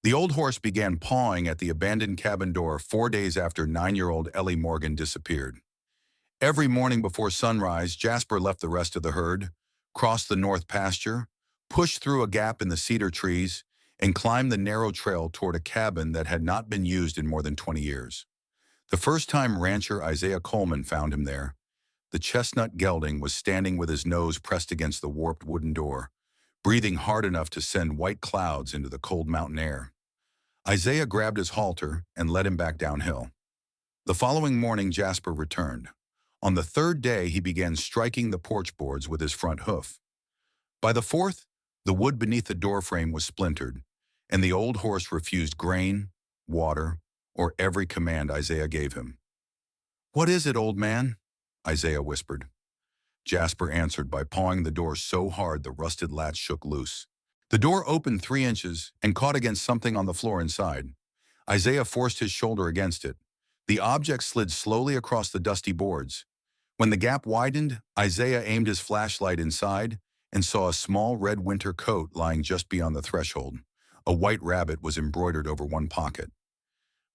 The old horse began pawing at the abandoned cabin door 4 days after 9-year-old Ellie Morgan disappeared. Every morning before sunrise, Jasper left the rest of the herd, crossed the north pasture, pushed through a gap in the cedar trees, and climbed the narrow trail toward a cabin that had not been used in more than 20 years. The first time rancher Isaiah Coleman found him there, the chestnut gelding was standing with his nose pressed against the warped wooden door, breathing hard enough to send white clouds into the cold mountain air. Isaiah grabbed his halter and led him back downhill. The following morning, Jasper returned. On the third day, he began striking the porch boards with his front hoof. By the fourth, the wood beneath the doorframe was splintered, and the old horse refused grain, water, or every command Isaiah gave him. "What is it, old man?" Isaiah whispered. Jasper answered by pawing the door so hard the rusted latch shook loose. The door opened 3 inches and caught against something on the floor inside. Isaiah forced his shoulder against it. The object slid slowly across the dusty boards. When the gap widened, Isaiah aimed his flashlight inside and saw a small red winter coat lying just beyond the threshold. A white rabbit was embroidered over one pocket.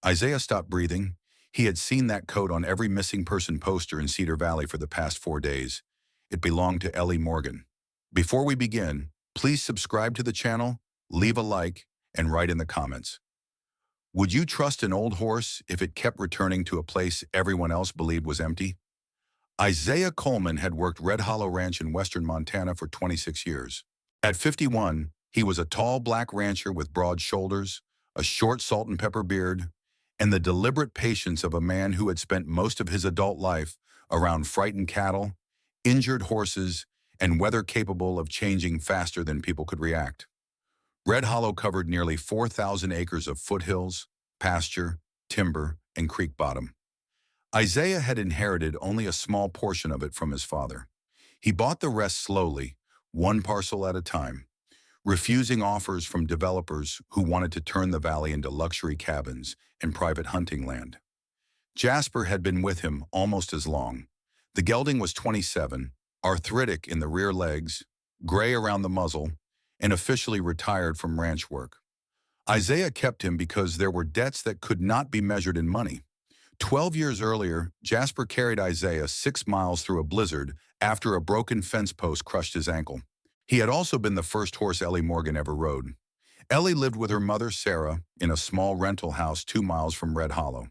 Isaiah stopped breathing. He had seen that coat on every missing person poster in Cedar Valley for the past 4 days. It belonged to Ellie Morgan. Before we begin, please subscribe to the channel, leave a like, and write in the comments. Would you trust an old horse if it kept returning to a place everyone else believed was empty? Isaiah Coleman had worked Red Hollow Ranch in western Montana for 26 years. At 51, he was a tall black rancher with broad shoulders, a short salt and pepper beard, and the deliberate patience of a man who had spent most of his adult life around frightened cattle, injured horses, and weather capable of changing faster than people could react. Red Hollow covered nearly 4,000 acres of foothills, pasture, timber, and creek bottom. Isaiah had inherited only a small portion of it from his father. He bought the rest slowly, one parcel at a time, refusing offers from developers who wanted to turn the valley into luxury cabins and private hunting land. Jasper had been with him almost as long. The gelding was 27, arthritic in the rear legs, gray around the muzzle, and officially retired from ranch work. Isaiah kept him because there were debts that could not be measured in money. 12 years earlier, Jasper carried Isaiah 6 miles through a blizzard after a broken fence post crushed his ankle. He had also been the first horse Ellie Morgan ever rode. Ellie lived with her mother, Sarah, in a small rental house 2 miles from Red Hollow.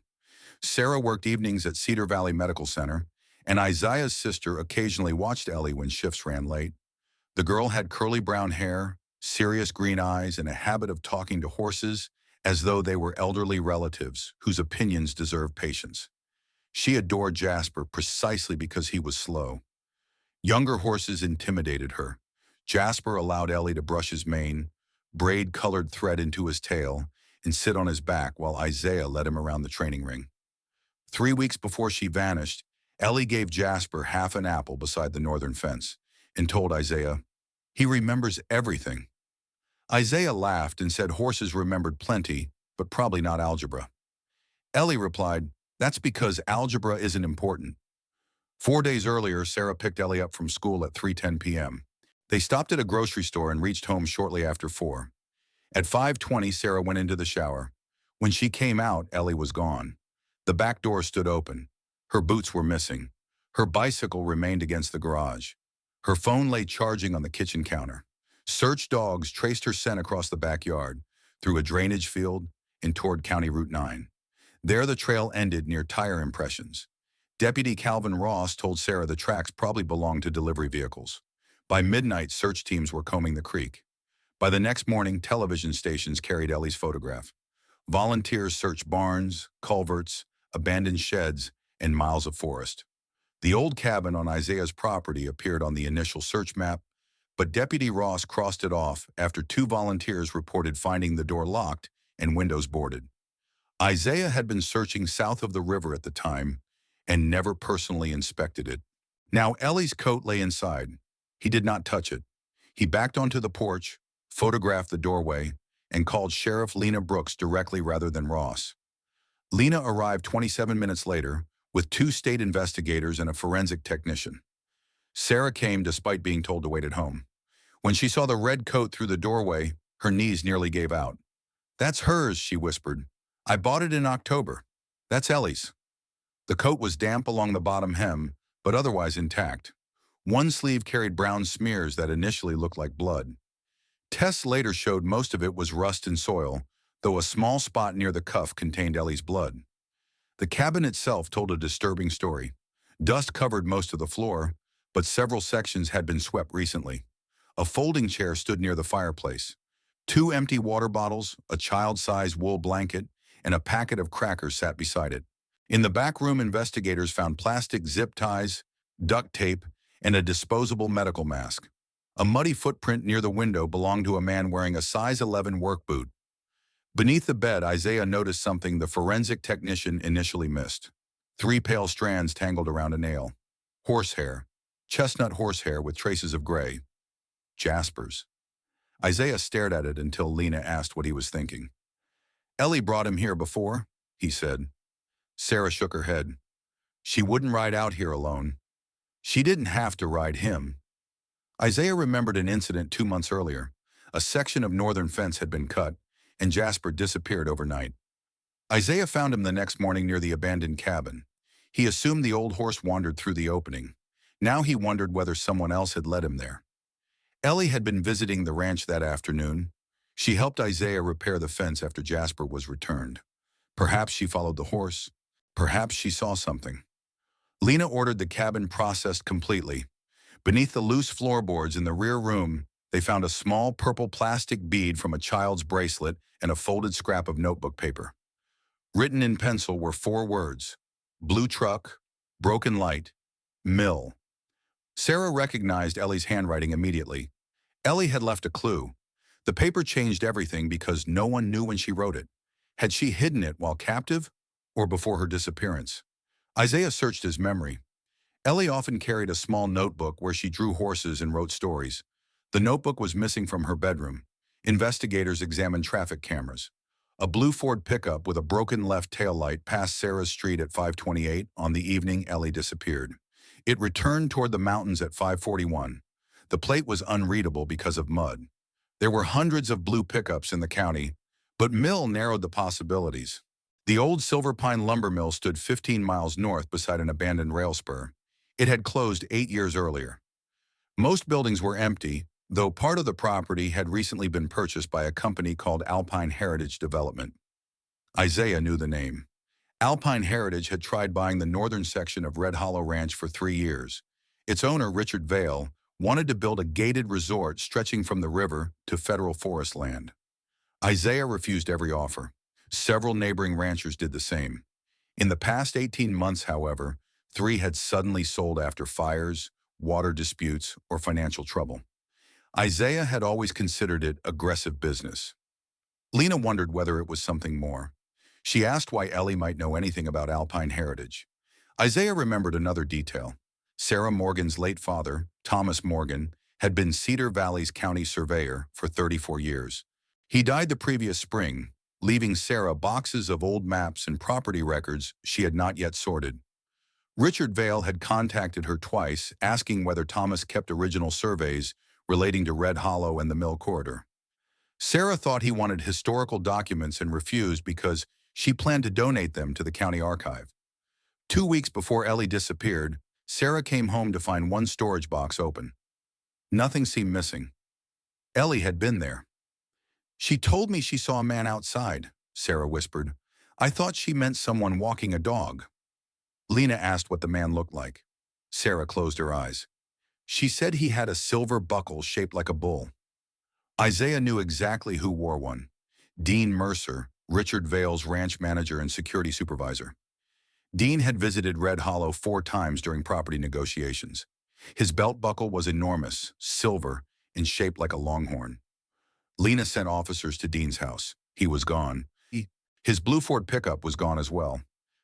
Sarah worked evenings at Cedar Valley Medical Center, and Isaiah's sister occasionally watched Ellie when shifts ran late. The girl had curly brown hair, serious green eyes, and a habit of talking to horses as though they were elderly relatives whose opinions deserved patience. She adored Jasper precisely because he was slow. Younger horses intimidated her. Jasper allowed Ellie to brush his mane, braid colored thread into his tail, and sit on his back while Isaiah led him around the training ring. 3 weeks before she vanished, Ellie gave Jasper half an apple beside the northern fence and told Isaiah, "He remembers everything." Isaiah laughed and said horses remembered plenty, but probably not algebra. Ellie replied, "That's because algebra isn't important." 4 days earlier, Sarah picked Ellie up from school at 3:10 p.m. They stopped at a grocery store and reached home shortly after 4. At 5:20, Sarah went into the shower. When she came out, Ellie was gone. The back door stood open. Her boots were missing. Her bicycle remained against the garage. Her phone lay charging on the kitchen counter. Search dogs traced her scent across the backyard, through a drainage field, and toward County Route 9. There the trail ended near tire impressions. Deputy Calvin Ross told Sarah the tracks probably belonged to delivery vehicles. By midnight, search teams were combing the creek. By the next morning, television stations carried Ellie's photograph. Volunteers searched barns, culverts, abandoned sheds, and miles of forest. The old cabin on Isaiah's property appeared on the initial search map, but Deputy Ross crossed it off after 2 volunteers reported finding the door locked and windows boarded. Isaiah had been searching south of the river at the time and never personally inspected it. Now Ellie's coat lay inside. He did not touch it. He backed onto the porch, photographed the doorway, and called Sheriff Lena Brooks directly rather than Ross. Lena arrived 27 minutes later with 2 state investigators and a forensic technician. Sarah came despite being told to wait at home. When she saw the red coat through the doorway, her knees nearly gave out. "That's hers," she whispered. "I bought it in October. That's Ellie's." The coat was damp along the bottom hem, but otherwise intact. One sleeve carried brown smears that initially looked like blood. Tests later showed most of it was rust and soil, though a small spot near the cuff contained Ellie's blood. The cabin itself told a disturbing story. Dust covered most of the floor, but several sections had been swept recently. A folding chair stood near the fireplace. Two empty water bottles, a child-sized wool blanket, and a packet of crackers sat beside it. In the back room, investigators found plastic zip ties, duct tape, and a disposable medical mask. A muddy footprint near the window belonged to a man wearing a size 11 work boot. Beneath the bed, Isaiah noticed something the forensic technician initially missed. Three pale strands tangled around a nail. Horsehair. Chestnut horsehair with traces of gray. Jasper's. Isaiah stared at it until Lena asked what he was thinking. "Ellie brought him here before," he said. Sarah shook her head. "She wouldn't ride out here alone. She didn't have to ride him." Isaiah remembered an incident 2 months earlier. A section of northern fence had been cut, and Jasper disappeared overnight. Isaiah found him the next morning near the abandoned cabin. He assumed the old horse wandered through the opening. Now he wondered whether someone else had led him there. Ellie had been visiting the ranch that afternoon. She helped Isaiah repair the fence after Jasper was returned. Perhaps she followed the horse. Perhaps she saw something. Lena ordered the cabin processed completely. Beneath the loose floorboards in the rear room, they found a small purple plastic bead from a child's bracelet and a folded scrap of notebook paper. Written in pencil were 4 words: blue truck, broken light, mill. Sarah recognized Ellie's handwriting immediately. Ellie had left a clue. The paper changed everything because no one knew when she wrote it. Had she hidden it while captive or before her disappearance? Isaiah searched his memory. Ellie often carried a small notebook where she drew horses and wrote stories. The notebook was missing from her bedroom. Investigators examined traffic cameras. A blue Ford pickup with a broken left taillight passed Sarah's street at 5:28 on the evening Ellie disappeared. It returned toward the mountains at 5:41. The plate was unreadable because of mud. There were hundreds of blue pickups in the county, but mill narrowed the possibilities. The old Silver Pine lumber mill stood 15 miles north beside an abandoned rail spur. It had closed 8 years earlier. Most buildings were empty, though part of the property had recently been purchased by a company called Alpine Heritage Development. Isaiah knew the name. Alpine Heritage had tried buying the northern section of Red Hollow Ranch for 3 years. Its owner, Richard Vale, wanted to build a gated resort stretching from the river to federal forest land. Isaiah refused every offer. Several neighboring ranchers did the same. In the past 18 months, however, 3 had suddenly sold after fires, water disputes, or financial trouble. Isaiah had always considered it aggressive business. Lena wondered whether it was something more. She asked why Ellie might know anything about Alpine Heritage. Isaiah remembered another detail. Sarah Morgan's late father, Thomas Morgan, had been Cedar Valley's county surveyor for 34 years. He died the previous spring, leaving Sarah boxes of old maps and property records she had not yet sorted. Richard Vale had contacted her twice, asking whether Thomas kept original surveys relating to Red Hollow and the Mill Corridor. Sarah thought he wanted historical documents and refused because she planned to donate them to the county archive. 2 weeks before Ellie disappeared, Sarah came home to find one storage box open. Nothing seemed missing. Ellie had been there. "She told me she saw a man outside," Sarah whispered. "I thought she meant someone walking a dog." Lena asked what the man looked like. Sarah closed her eyes. "She said he had a silver buckle shaped like a bull." Isaiah knew exactly who wore one. Dean Mercer, Richard Vale's ranch manager and security supervisor. Dean had visited Red Hollow 4 times during property negotiations. His belt buckle was enormous, silver, and shaped like a longhorn. Lena sent officers to Dean's house. He was gone. His blue Ford pickup was gone as well.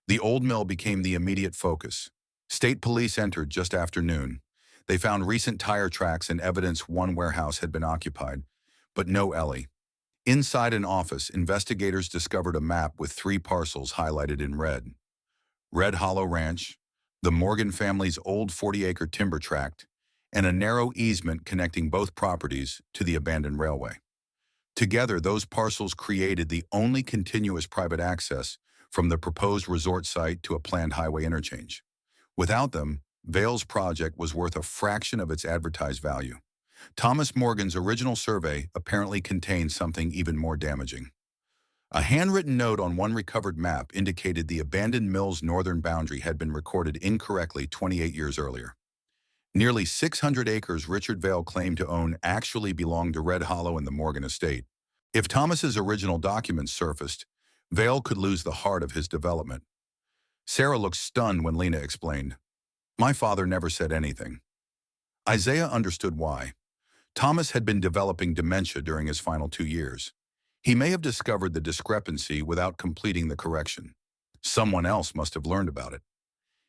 The old mill became the immediate focus. State police entered just after noon. They found recent tire tracks and evidence one warehouse had been occupied, but no Ellie. Inside an office, investigators discovered a map with 3 parcels highlighted in red. Red Hollow Ranch, the Morgan family's old 40-acre timber tract, and a narrow easement connecting both properties to the abandoned railway. Together, those parcels created the only continuous private access from the proposed resort site to a planned highway interchange. Without them, Vale's project was worth a fraction of its advertised value. Thomas Morgan's original survey apparently contained something even more damaging. A handwritten note on one recovered map indicated the abandoned mill's northern boundary had been recorded incorrectly 28 years earlier. Nearly 600 acres Richard Vale claimed to own actually belonged to Red Hollow and the Morgan estate. If Thomas's original documents surfaced, Vale could lose the heart of his development. Sarah looked stunned when Lena explained, "My father never said anything." Isaiah understood why. Thomas had been developing dementia during his final 2 years. He may have discovered the discrepancy without completing the correction. Someone else must have learned about it.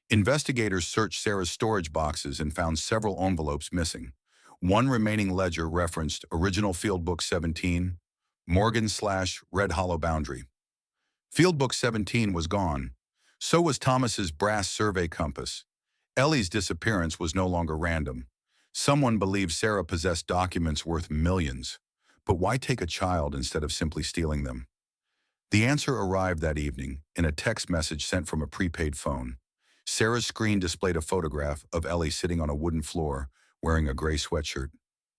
Investigators searched Sarah's storage boxes and found several envelopes missing. One remaining ledger referenced Original Field Book 17, Morgan/Red Hollow Boundary. Field Book 17 was gone. So was Thomas's brass survey compass. Ellie's disappearance was no longer random. Someone believed Sarah possessed documents worth millions. But why take a child instead of simply stealing them? The answer arrived that evening in a text message sent from a prepaid phone. Sarah's screen displayed a photograph of Ellie sitting on a wooden floor, wearing a gray sweatshirt.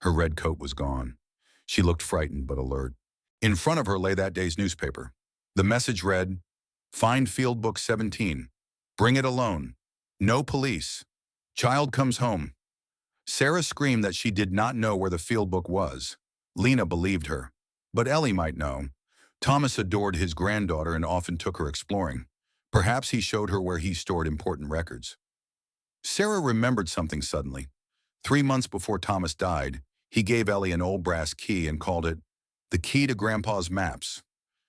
Her red coat was gone. She looked frightened but alert. In front of her lay that day's newspaper. The message read, "Find Field Book 17. Bring it alone. No police. Child comes home." Sarah screamed that she did not know where the field book was. Lena believed her. But Ellie might know. Thomas adored his granddaughter and often took her exploring. Perhaps he showed her where he stored important records. Sarah remembered something suddenly. 3 months before Thomas died, he gave Ellie an old brass key and called it the key to Grandpa's maps.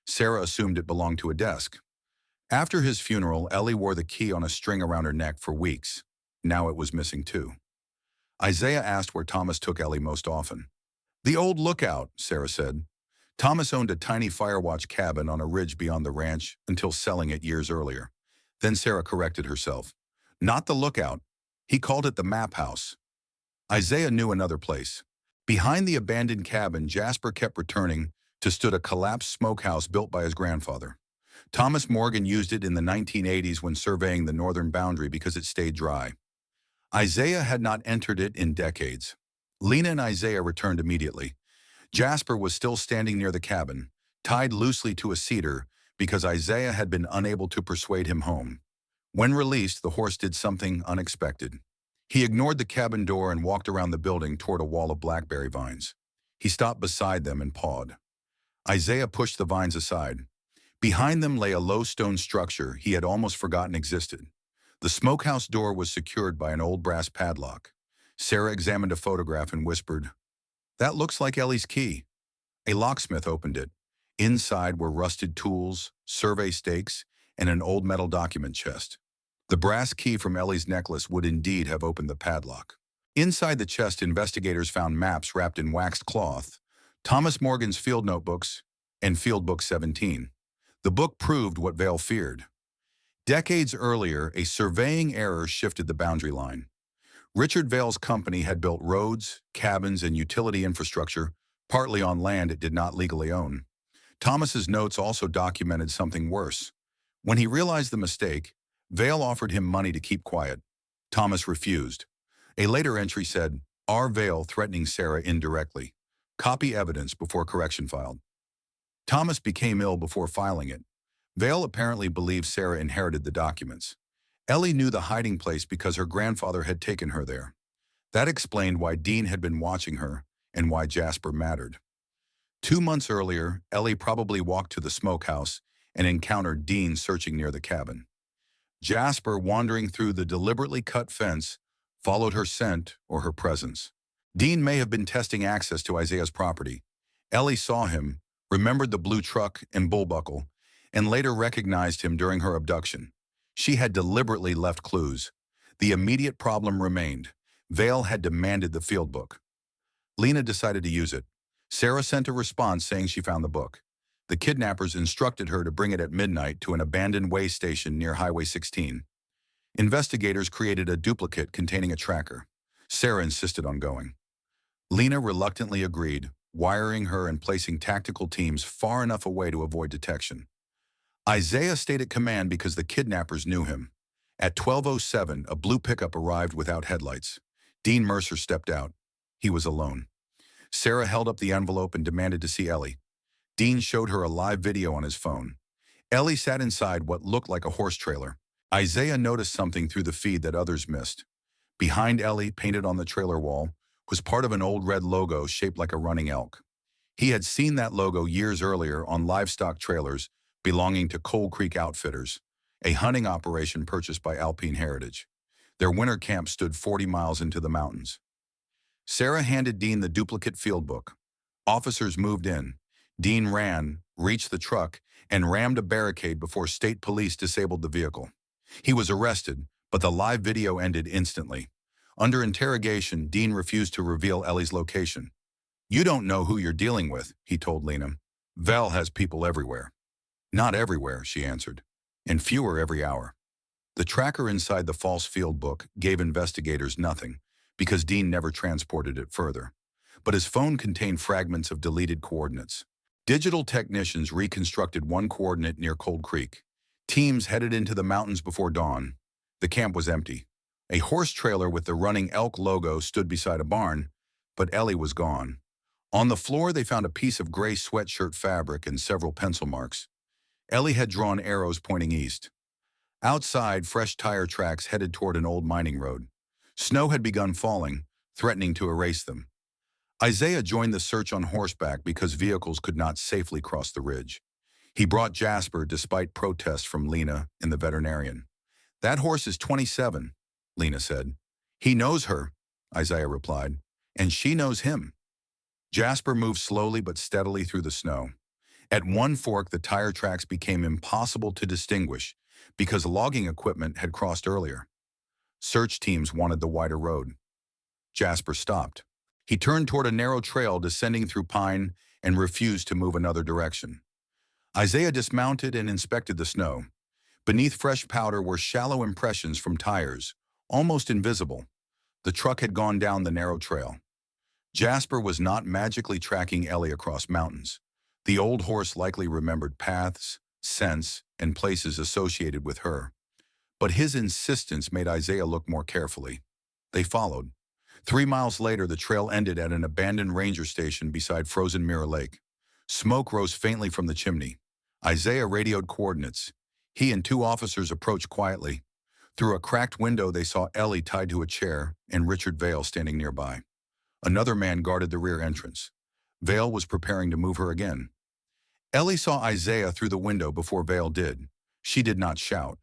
Sarah assumed it belonged to a desk. After his funeral, Ellie wore the key on a string around her neck for weeks. Now it was missing too. Isaiah asked where Thomas took Ellie most often. "The old lookout," Sarah said. Thomas owned a tiny firewatch cabin on a ridge beyond the ranch until selling it years earlier. Then Sarah corrected herself. Not the lookout. He called it the map house. Isaiah knew another place. Behind the abandoned cabin, Jasper kept returning to stood a collapsed smokehouse built by his grandfather. Thomas Morgan used it in the 1980s when surveying the northern boundary because it stayed dry. Isaiah had not entered it in decades. Lena and Isaiah returned immediately. Jasper was still standing near the cabin, tied loosely to a cedar because Isaiah had been unable to persuade him home. When released, the horse did something unexpected. He ignored the cabin door and walked around the building toward a wall of blackberry vines. He stopped beside them and pawed. Isaiah pushed the vines aside. Behind them lay a low stone structure he had almost forgotten existed. The smokehouse door was secured by an old brass padlock. Sarah examined a photograph and whispered, "That looks like Ellie's key." A locksmith opened it. Inside were rusted tools, survey stakes, and an old metal document chest. The brass key from Ellie's necklace would indeed have opened the padlock. Inside the chest, investigators found maps wrapped in waxed cloth, Thomas Morgan's field notebooks, and Field Book 17. The book proved what Vale feared. Decades earlier, a surveying error shifted the boundary line. Richard Vale's company had built roads, cabins, and utility infrastructure, partly on land it did not legally own. Thomas's notes also documented something worse. When he realized the mistake, Vale offered him money to keep quiet. Thomas refused. A later entry said, "R. Vale threatening Sarah indirectly. Copy evidence before correction filed." Thomas became ill before filing it. Vale apparently believed Sarah inherited the documents. Ellie knew the hiding place because her grandfather had taken her there. That explained why Dean had been watching her and why Jasper mattered. 2 months earlier, Ellie probably walked to the smokehouse and encountered Dean searching near the cabin. Jasper, wandering through the deliberately cut fence, followed her scent or her presence. Dean may have been testing access to Isaiah's property. Ellie saw him, remembered the blue truck and bullbuckle, and later recognized him during her abduction. She had deliberately left clues. The immediate problem remained. Vale had demanded the field book. Lena decided to use it. Sarah sent a response saying she found the book. The kidnappers instructed her to bring it at midnight to an abandoned way station near Highway 16. Investigators created a duplicate containing a tracker. Sarah insisted on going. Lena reluctantly agreed. wiring her and placing tactical teams far enough away to avoid detection. Isaiah stayed at command because the kidnappers knew him. At 12:07, a blue pickup arrived without headlights. Dean Mercer stepped out. He was alone. Sarah held up the envelope and demanded to see Ellie. Dean showed her a live video on his phone. Ellie sat inside what looked like a horse trailer. Isaiah noticed something through the feed that others missed. Behind Ellie, painted on the trailer wall, was part of an old red logo shaped like a running elk. He had seen that logo years earlier on livestock trailers belonging to Coal Creek Outfitters, a hunting operation purchased by Alpine Heritage. Their winter camp stood 40 miles into the mountains. Sarah handed Dean the duplicate field book. Officers moved in. Dean ran, reached the truck, and rammed a barricade before state police disabled the vehicle. He was arrested, but the live video ended instantly. Under interrogation, Dean refused to reveal Ellie's location. "You don't know who you're dealing with," he told Lena. "Val has people everywhere." "Not everywhere," she answered, "and fewer every hour." The tracker inside the false field book gave investigators nothing, because Dean never transported it further. But his phone contained fragments of deleted coordinates. Digital technicians reconstructed one coordinate near Cold Creek. Teams headed into the mountains before dawn. The camp was empty. A horse trailer with the running elk logo stood beside a barn, but Ellie was gone. On the floor, they found a piece of gray sweatshirt fabric and several pencil marks. Ellie had drawn arrows pointing east. Outside, fresh tire tracks headed toward an old mining road. Snow had begun falling, threatening to erase them. Isaiah joined the search on horseback because vehicles could not safely cross the ridge. He brought Jasper despite protests from Lena and the veterinarian. "That horse is 27, Lena said. "He knows her," Isaiah replied, "and she knows him." Jasper moved slowly but steadily through the snow. At one fork, the tire tracks became impossible to distinguish because logging equipment had crossed earlier. Search teams wanted the wider road. Jasper stopped. He turned toward a narrow trail descending through pine and refused to move another direction. Isaiah dismounted and inspected the snow. Beneath fresh powder were shallow impressions from tires, almost invisible. The truck had gone down the narrow trail. Jasper was not magically tracking Ellie across mountains. The old horse likely remembered paths, scents, and places associated with her. But his insistence made Isaiah look more carefully. They followed. 3 miles later, the trail ended at an abandoned ranger station beside frozen Mirror Lake. Smoke rose faintly from the chimney. Isaiah radioed coordinates. He and 2 officers approached quietly. Through a cracked window, they saw Ellie tied to a chair and Richard Vale standing nearby. Another man guarded the rear entrance. Vale was preparing to move her again. Ellie saw Isaiah through the window before Vale did. She did not shout.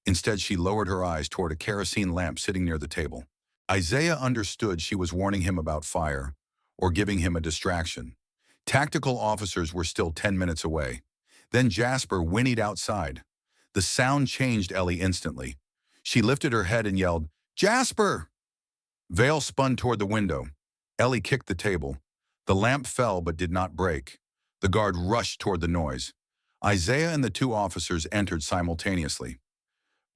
Instead, she lowered her eyes toward a kerosene lamp sitting near the table. Isaiah understood she was warning him about fire or giving him a distraction. Tactical officers were still 10 minutes away. Then Jasper whinnied outside. The sound changed Ellie instantly. She lifted her head and yelled, "Jasper!" Vale spun toward the window. Ellie kicked the table. The lamp fell but did not break. The guard rushed toward the noise. Isaiah and the 2 officers entered simultaneously.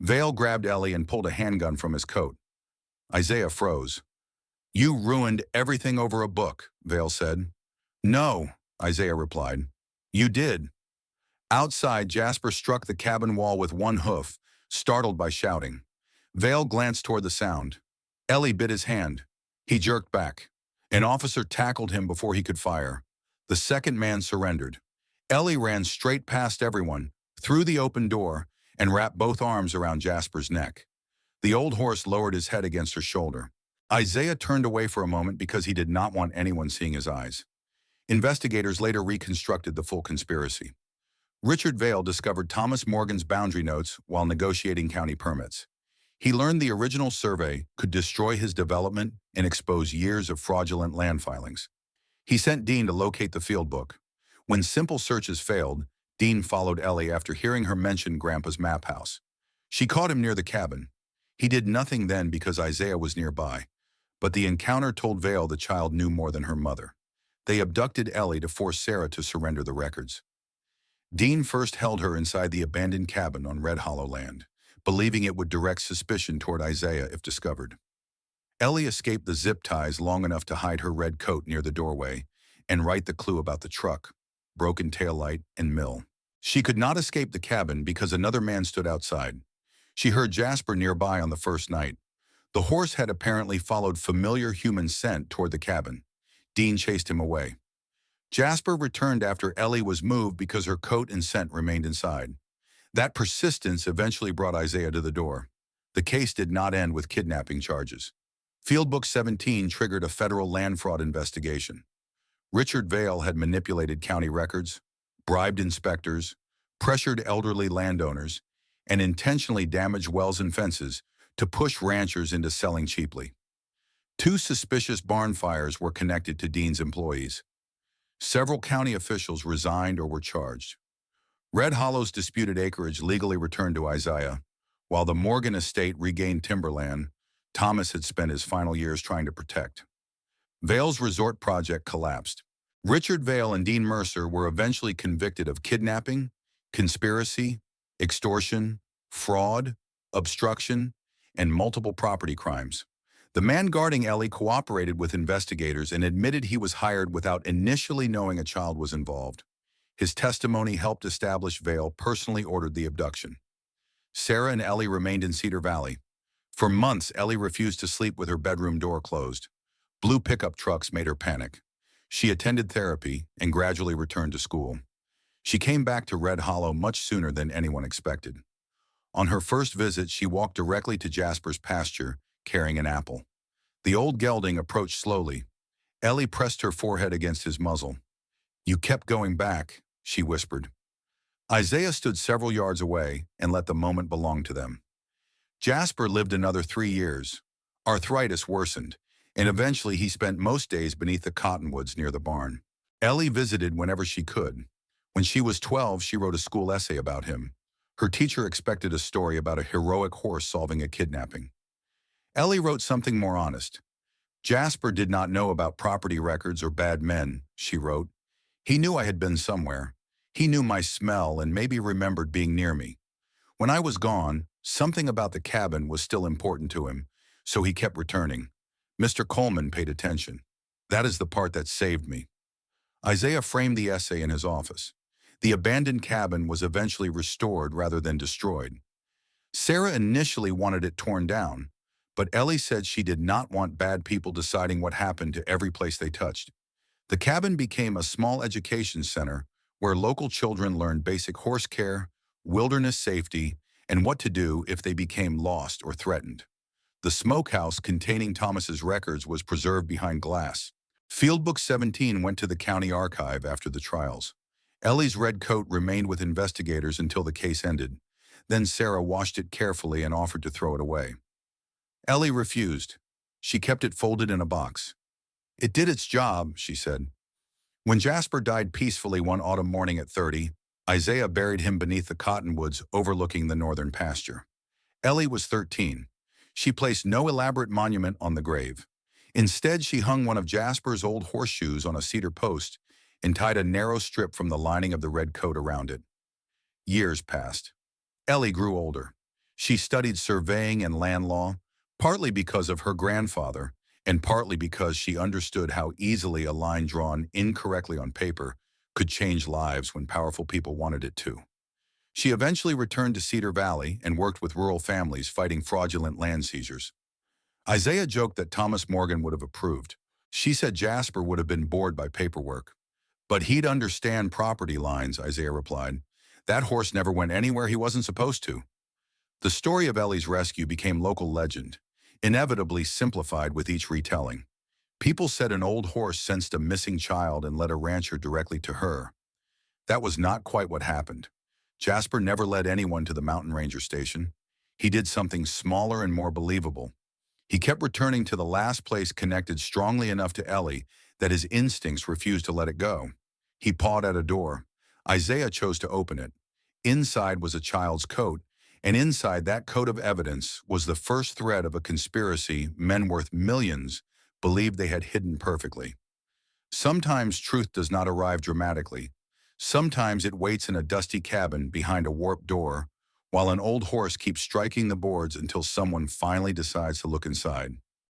Vale grabbed Ellie and pulled a handgun from his coat. Isaiah froze. "You ruined everything over a book," Vale said. "No," Isaiah replied. "You did." Outside, Jasper struck the cabin wall with one hoof, startled by shouting. Vale glanced toward the sound. Ellie bit his hand. He jerked back. An officer tackled him before he could fire. The second man surrendered. Ellie ran straight past everyone, through the open door, and wrapped both arms around Jasper's neck. The old horse lowered his head against her shoulder. Isaiah turned away for a moment because he did not want anyone seeing his eyes. Investigators later reconstructed the full conspiracy. Richard Vale discovered Thomas Morgan's boundary notes while negotiating county permits. He learned the original survey could destroy his development and expose years of fraudulent land filings. He sent Dean to locate the field book. When simple searches failed, Dean followed Ellie after hearing her mention Grandpa's map house. She caught him near the cabin. He did nothing then because Isaiah was nearby, but the encounter told Vale the child knew more than her mother. They abducted Ellie to force Sarah to surrender the records. Dean first held her inside the abandoned cabin on Red Hollow land, believing it would direct suspicion toward Isaiah if discovered. Ellie escaped the zip ties long enough to hide her red coat near the doorway, and write the clue about the truck, broken taillight, and mill. She could not escape the cabin because another man stood outside. She heard Jasper nearby on the first night. The horse had apparently followed familiar human scent toward the cabin. Dean chased him away. Jasper returned after Ellie was moved because her coat and scent remained inside. That persistence eventually brought Isaiah to the door. The case did not end with kidnapping charges. Field Book 17 triggered a federal land fraud investigation. Richard Vale had manipulated county records, bribed inspectors, pressured elderly landowners, and intentionally damaged wells and fences to push ranchers into selling cheaply. 2 suspicious barn fires were connected to Dean's employees. Several county officials resigned or were charged. Red Hollow's disputed acreage legally returned to Isaiah, while the Morgan estate regained timberland Thomas had spent his final years trying to protect. Vale's resort project collapsed. Richard Vale and Dean Mercer were eventually convicted of kidnapping, conspiracy, extortion, fraud, obstruction, and multiple property crimes. The man guarding Ellie cooperated with investigators and admitted he was hired without initially knowing a child was involved. His testimony helped establish Vale personally ordered the abduction. Sarah and Ellie remained in Cedar Valley. For months, Ellie refused to sleep with her bedroom door closed. Blue pickup trucks made her panic. She attended therapy and gradually returned to school. She came back to Red Hollow much sooner than anyone expected. On her first visit, she walked directly to Jasper's pasture, carrying an apple. The old gelding approached slowly. Ellie pressed her forehead against his muzzle. "You kept going back," she whispered. Isaiah stood several yards away and let the moment belong to them. Jasper lived another 3 years. Arthritis worsened, and eventually he spent most days beneath the cottonwoods near the barn. Ellie visited whenever she could. When she was 12, she wrote a school essay about him. Her teacher expected a story about a heroic horse solving a kidnapping. Ellie wrote something more honest. "Jasper did not know about property records or bad men," she wrote. "He knew I had been somewhere. He knew my smell and maybe remembered being near me. When I was gone, something about the cabin was still important to him, so he kept returning. Mr. Coleman paid attention. That is the part that saved me." Isaiah framed the essay in his office. The abandoned cabin was eventually restored rather than destroyed. Sarah initially wanted it torn down, but Ellie said she did not want bad people deciding what happened to every place they touched. The cabin became a small education center where local children learned basic horse care, wilderness safety, and what to do if they became lost or threatened. The smokehouse containing Thomas's records was preserved behind glass. Field Book 17 went to the county archive after the trials. Ellie's red coat remained with investigators until the case ended. Then Sarah washed it carefully and offered to throw it away. Ellie refused. She kept it folded in a box. "It did its job," she said. When Jasper died peacefully one autumn morning at 30, Isaiah buried him beneath the cottonwoods overlooking the northern pasture. Ellie was 13. She placed no elaborate monument on the grave. Instead, she hung one of Jasper's old horseshoes on a cedar post and tied a narrow strip from the lining of the red coat around it. Years passed. Ellie grew older. She studied surveying and land law, partly because of her grandfather, and partly because she understood how easily a line drawn incorrectly on paper could change lives when powerful people wanted it to. She eventually returned to Cedar Valley and worked with rural families fighting fraudulent land seizures. Isaiah joked that Thomas Morgan would have approved. She said Jasper would have been bored by paperwork. "But he'd understand property lines," Isaiah replied. "That horse never went anywhere he wasn't supposed to." The story of Ellie's rescue became local legend, inevitably simplified with each retelling. People said an old horse sensed a missing child and led a rancher directly to her. That was not quite what happened. Jasper never led anyone to the mountain ranger station. He did something smaller and more believable. He kept returning to the last place connected strongly enough to Ellie that his instincts refused to let it go. He pawed at a door. Isaiah chose to open it. Inside was a child's coat, and inside that coat of evidence was the first thread of a conspiracy men worth millions believed they had hidden perfectly. Sometimes truth does not arrive dramatically. Sometimes it waits in a dusty cabin behind a warped door, while an old horse keeps striking the boards until someone finally decides to look inside.